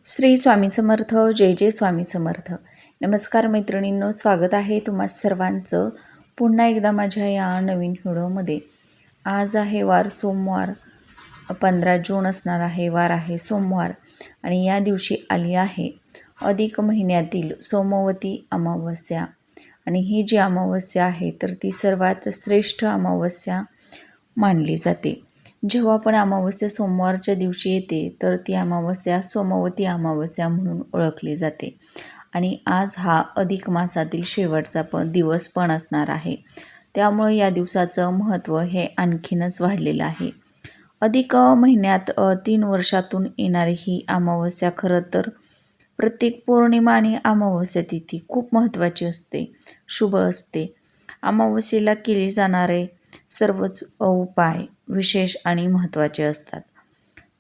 श्री स्वामी समर्थ. जय जय स्वामी समर्थ. नमस्कार मैत्रिणींनो, स्वागत आहे तुम्हा सर्वांचं पुन्हा एकदा माझ्या या नवीन व्हिडिओमध्ये. आज आहे वार सोमवार, 15 जून असणार आहे. वार आहे सोमवार आणि या दिवशी आली आहे अधिक महिन्यातील सोमवती अमावस्या. आणि ही जी अमावस्या आहे तर ती सर्वात श्रेष्ठ अमावस्या मानली जाते. जेव्हा पण अमावस्या सोमवारच्या दिवशी येते तर ती अमावस्या सोमवती अमावस्या म्हणून ओळखली जाते. आणि आज हा अधिक मासातील शेवटचा दिवस पण असणार आहे. त्यामुळे या दिवसाचं महत्त्व हे आणखीनच वाढलेलं आहे. अधिक महिन्यात 3 वर्षातून येणारी ही अमावस्या खरं तर प्रत्येक पौर्णिमा आणि अमावस्या तिथी खूप महत्त्वाची असते, शुभ असते. अमावस्येला केले जाणारे सर्वच उपाय विशेष आणि महत्त्वाचे असतात.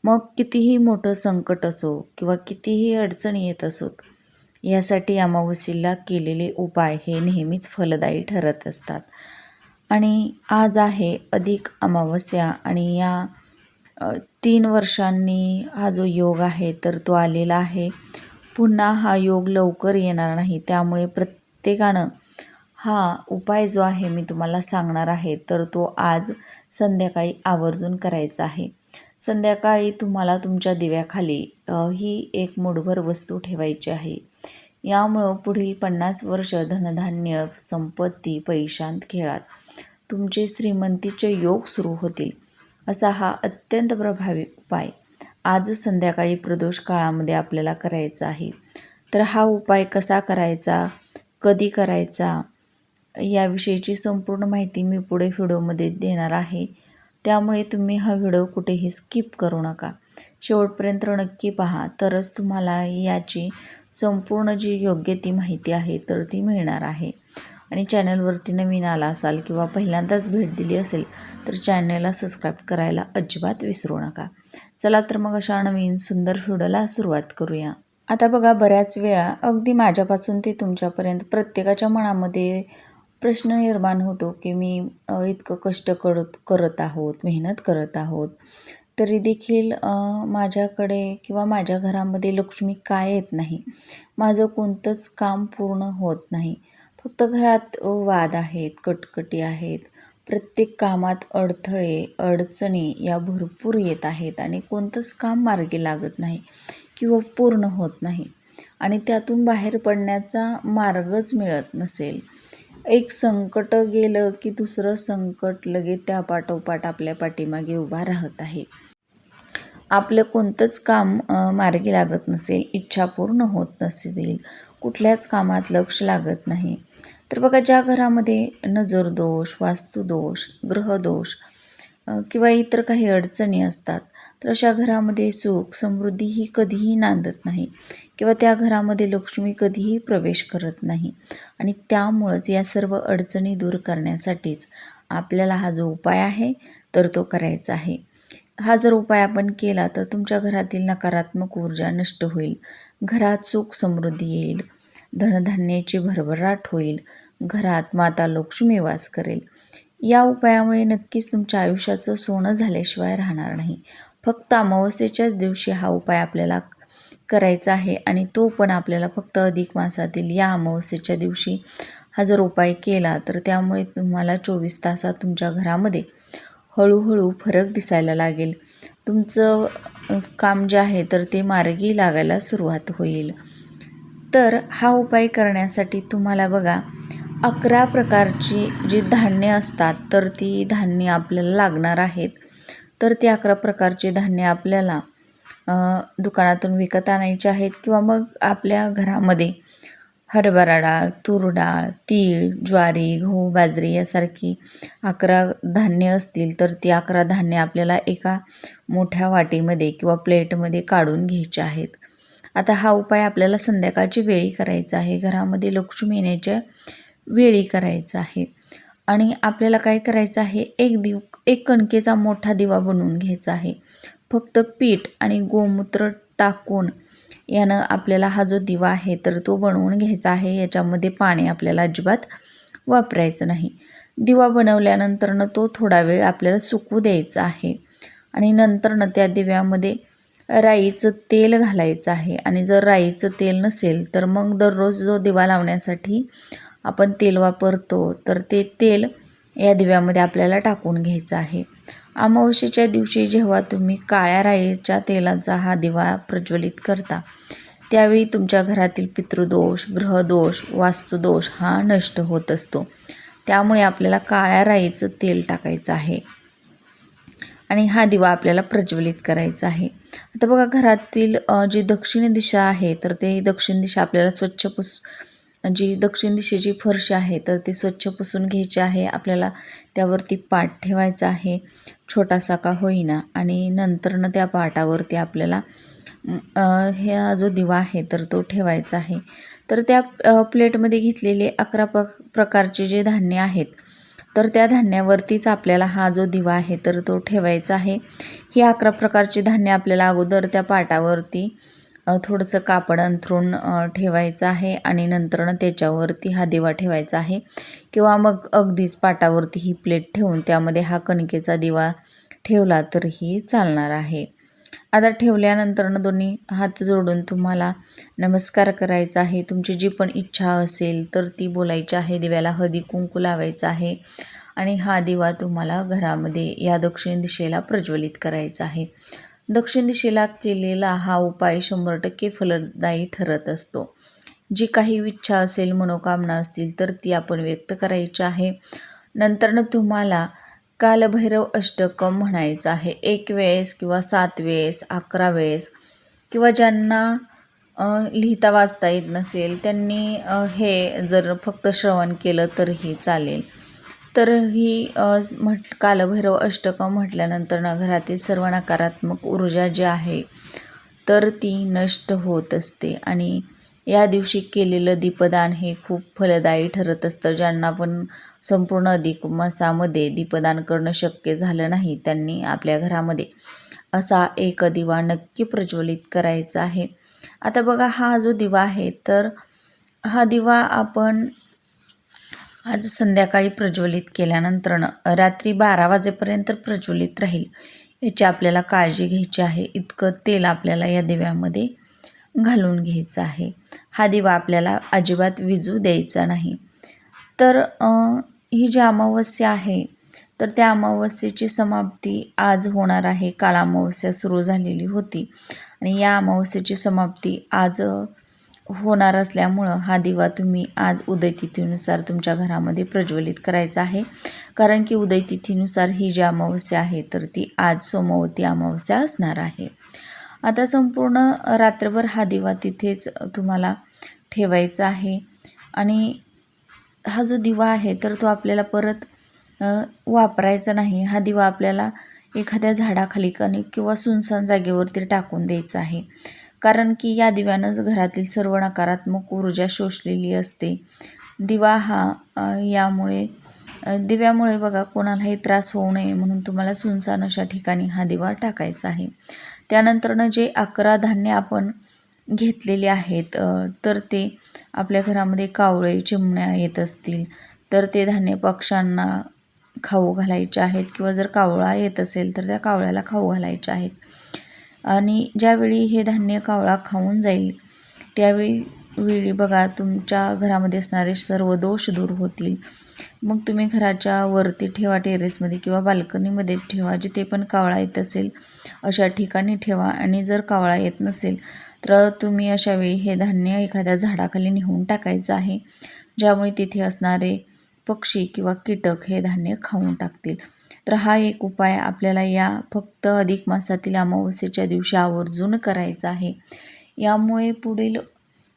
मग कितीही मोठं संकट असो किंवा कितीही अडचणी येत असोत, यासाठी अमावस्येला केलेले उपाय हे नेहमीच फलदायी ठरत असतात. आणि आज आहे अधिक अमावस्या आणि या 3 वर्षांनी हा जो योग आहे तर तो आलेला आहे. पुन्हा हा योग लवकर येणार नाही. त्यामुळे प्रत्येकानं हा उपाय जो आहे मी तुम्हाला सांगणार आहे तर तो आज संध्याकाळी आवर्जून करायचा आहे. संध्याकाळी तुम्हाला तुमच्या दिव्याखाली ही एक मूठभर वस्तू ठेवायची आहे. यामुळं पुढील 50 वर्ष धनधान्य, संपत्ती, पैशांत खेळात तुमचे श्रीमंतीचे योग सुरू होतील. असा हा अत्यंत प्रभावी उपाय आज संध्याकाळी प्रदोष काळामध्ये आपल्याला करायचा आहे. तर हा उपाय कसा करायचा, कधी करायचा, याविषयीची संपूर्ण माहिती मी पुढे व्हिडिओमध्ये देणार आहे. त्यामुळे तुम्ही हा व्हिडिओ कुठेही स्किप करू नका. शेवटपर्यंत नक्की पहा, तरच तुम्हाला याची संपूर्ण जी योग्य ती माहिती आहे तर ती मिळणार आहे. आणि चॅनलवरती नवीन आला असाल किंवा पहिल्यांदाच भेट दिली असेल तर चॅनलला सबस्क्राईब करायला अजिबात विसरू नका. चला तर मग अशा नवीन सुंदर व्हिडिओला सुरुवात करूया. आता बघा, बऱ्याच वेळा अगदी माझ्यापासून ते तुमच्यापर्यंत प्रत्येकाच्या मनामध्ये प्रश्न निर्माण होतो की मी इतकं कष्ट करत आहोत, मेहनत करत आहोत, तरी देखील माझ्याकडे किंवा माझ्या घरामध्ये लक्ष्मी का येत नाही, माझं कोणतंच काम पूर्ण होत नाही. फक्त घरात वाद आहेत, कटकटी आहेत, प्रत्येक कामात अडथळे, अडचणी या भरपूर येत आहेत आणि कोणतंच काम मार्गी लागत नाही किंवा पूर्ण होत नाही आणि त्यातून बाहेर पडण्याचा मार्गच मिळत नसेल. एक संकट गेलं की दुसरं संकट लगेच त्या पाठोपाठ आपल्या पाठीमागे उभा राहत आहे. आपलं कोणतंच काम मार्गी लागत नसेल, इच्छा पूर्ण होत नसेल, कुठल्याच कामात लक्ष लागत नाही, तर बघा, ज्या घरामध्ये नजरदोष, वास्तुदोष, ग्रहदोष किंवा इतर काही अडचणी असतात तर अशा घरामध्ये सुख समृद्धी ही कधीही नांदत नाही किंवा त्या घरामध्ये लक्ष्मी कधीही प्रवेश करत नाही. आणि त्यामुळंच या सर्व अडचणी दूर करण्यासाठीच आपल्याला हा जो उपाय आहे तर तो करायचा आहे. हा जर उपाय आपण केला तर तुमच्या घरातील नकारात्मक ऊर्जा नष्ट होईल, घरात सुख समृद्धी येईल, धनधान्याची भरभराट होईल, घरात माता लक्ष्मी वास करेल. या उपायामुळे नक्कीच तुमच्या आयुष्याचं सोनं झाल्याशिवाय राहणार नाही. फक्त अमावस्येच्या दिवशी हा उपाय आपल्याला करायचा आहे आणि तो पण आपल्याला फक्त अधिक मासातील या अमावस्येच्या दिवशी हा जर उपाय केला तर त्यामुळे तुम्हाला 24 तासात तुमच्या घरामध्ये हळूहळू फरक दिसायला लागेल. तुमचं काम जे आहे तर ते मार्गी लागायला सुरुवात होईल. तर हा उपाय करण्यासाठी तुम्हाला बघा, 11 प्रकारची जी धान्य असतात तर ती धान्य आपल्याला लागणार आहेत. तर ती 11 प्रकारचे धान्य आपल्याला दुकानातून विकत आणायचे आहेत किंवा मग आपल्या घरामध्ये हरभरा डाळ, तूर डाळ, तीळ, ज्वारी, गहू, बाजरी यासारखी 11 धान्य असतील तर ती 11 धान्य आपल्याला एका मोठ्या वाटीमध्ये किंवा प्लेटमध्ये काढून घ्यायचे आहेत. आता हा उपाय आपल्याला संध्याकाळच्या वेळी करायचा आहे, घरामध्ये लक्ष्मी येण्याच्या वेळी करायचा आहे. आणि आपल्याला काय करायचं आहे, एक कणकेचा मोठा दिवा बनवून घ्यायचा आहे. फक्त पीठ आणि गोमूत्र टाकून यानं आपल्याला हा जो दिवा आहे तर तो बनवून घ्यायचा आहे. याच्यामध्ये पाणी आपल्याला अजिबात वापरायचं नाही. दिवा बनवल्यानंतरनं तो थोडा वेळ आपल्याला सुकू द्यायचा आहे आणि नंतरनं त्या दिव्यामध्ये राईचं तेल घालायचं आहे. आणि जर राईचं तेल नसेल तर मग दररोज जो दिवा लावण्यासाठी आपण तेल वापरतो तर ते तेल या दिव्यामध्ये आपल्याला टाकून घ्यायचं आहे. अमावस्येच्या दिवशी जेव्हा तुम्ही काळ्या राईच्या तेलाचा हा दिवा प्रज्वलित करता त्यावेळी तुमच्या घरातील पितृदोष, ग्रहदोष, वास्तुदोष हा नष्ट होत असतो. त्यामुळे आपल्याला काळ्या राईचं तेल टाकायचं आहे आणि हा दिवा आपल्याला प्रज्वलित करायचा आहे. आता बघा, घरातील जी दक्षिण दिशा आहे तर ते दक्षिण दिशा आपल्याला जी दक्षिण दिशेची फरश आहे तर ती स्वच्छ पुसून घ्यायची आहे. आपल्याला त्यावरती पाट ठेवायचा आहे, छोटासा का होईना. आणि नंतरनं त्या पाटावरती आपल्याला हा जो दिवा आहे तर तो ठेवायचा आहे. तर त्या प्लेटमध्ये घेतलेले 11 प्रकारचे जे धान्य आहेत तर त्या धान्यावरतीच आपल्याला हा जो दिवा आहे तर तो ठेवायचा आहे. ही 11 प्रकारची धान्य आपल्याला अगोदर त्या पाटावरती थोडंसं कापड अंथरून ठेवायचं आहे आणि नंतरनं त्याच्यावरती हा दिवा ठेवायचा आहे. किंवा मग अगदीच पाटावरती ही प्लेट ठेवून त्यामध्ये हा कणकेचा दिवा ठेवला तरीही चालणार आहे. आता ठेवल्यानंतरनं दोन्ही हात जोडून तुम्हाला नमस्कार करायचा आहे. तुमची जी पण इच्छा असेल तर ती बोलायची आहे. दिव्याला हळदी कुंकू लावायचं आहे आणि हा दिवा तुम्हाला घरामध्ये या दक्षिण दिशेला प्रज्वलित करायचा आहे. दक्षिण दिशेला केलेला हा उपाय 100% फलदायी ठरत असतो. जी काही इच्छा असेल, मनोकामना असतील तर ती आपण व्यक्त करायची आहे. नंतरनं तुम्हाला कालभैरव अष्टकम म्हणायचं आहे. 1 वेळेस किंवा 7 वेळेस, 11 वेळेस, किंवा ज्यांना लिहिता वाचता येत नसेल त्यांनी हे जर फक्त श्रवण केलं तरीही चालेल. तर ही कालभैरव अष्टकं म्हटल्यानंतर घरातील सर्व नकारात्मक ऊर्जा जी आहे तर ती नष्ट होत असते. आणि या दिवशी केलेलं दीपदान हे खूप फलदायी ठरत असतं. ज्यांना पण संपूर्ण अधिक मासामध्ये दीपदान करणं शक्य झालं नाही त्यांनी आपल्या घरामध्ये असा एक दिवा नक्की प्रज्वलित करायचा आहे. आता बघा, हा जो दिवा आहे तर हा दिवा आपण आज संध्याकाळी प्रज्वलित केल्यानंतरनं रात्री 12 वाजेपर्यंत प्रज्वलित राहील याची आपल्याला काळजी घ्यायची आहे. इतकं तेल आपल्याला या दिव्यामध्ये घालून घ्यायचं आहे. हा दिवा आपल्याला अजिबात विझू द्यायचा नाही. तर ही जी अमावस्या आहे तर त्या अमावस्येची समाप्ती आज होणार आहे. काल अमावस्या सुरू झालेली होती आणि या अमावस्येची समाप्ती आज होणार असल्यामुळं हा दिवा तुम्ही आज उदयतिथीनुसार तुमच्या घरामध्ये प्रज्वलित करायचा आहे. कारण की उदयतिथीनुसार ही जी अमावस्या आहे तर ती आज सोमवती अमावस्या असणार आहे. आता संपूर्ण रात्रभर हा दिवा तिथेच तुम्हाला ठेवायचा आहे. आणि हा जो दिवा आहे तर तो आपल्याला परत वापरायचा नाही. हा दिवा आपल्याला एखाद्या झाडाखाली किंवा सुनसान जागेवरती टाकून द्यायचा आहे. कारण की या दिव्यानं घरातील सर्व नकारात्मक ऊर्जा शोषलेली असते. दिवा हा दिव्यामुळे बघा कोणालाही त्रास होऊ नये म्हणून तुम्हाला सुनसान अशा ठिकाणी हा दिवा टाकायचा आहे. त्यानंतरनं जे 11 धान्य आपण घेतलेले आहेत तर ते आपल्या घरामध्ये कावळे, चिमण्या येत असतील तर ते धान्य पक्ष्यांना खाऊ घालायचे आहेत. किंवा जर कावळा येत असेल तर त्या कावळ्याला खाऊ घालायचे आहेत. आणि ज्यावेळी हे धान्य कावळा खाऊन जाईल त्यावेळी बघा तुमच्या घरामध्ये असणारे सर्व दोष दूर होतील. मग तुम्ही घराच्या वरती ठेवा, टेरेसमध्ये किंवा बाल्कनीमध्ये ठेवा. जिथे पण कावळा येत असेल अशा ठिकाणी ठेवा. आणि जर कावळा येत नसेल तर तुम्ही अशावेळी हे धान्य एखाद्या झाडाखाली नेऊन टाकायचं आहे. ज्यामुळे तिथे असणारे पक्षी किंवा कीटक हे धान्य खाऊन टाकतील. तर हा एक उपाय आपल्याला या फक्त अधिक मासातील अमावस्येच्या दिवशी आवर्जून करायचा आहे. यामुळे पुढील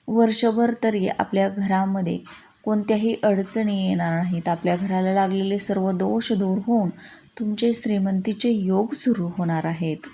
वर्षभर तरी आपल्या घरामध्ये कोणत्याही अडचणी येणार नाहीत. आपल्या घराला लागलेले सर्व दोष दूर होऊन तुमचे श्रीमंतीचे योग सुरू होणार आहेत.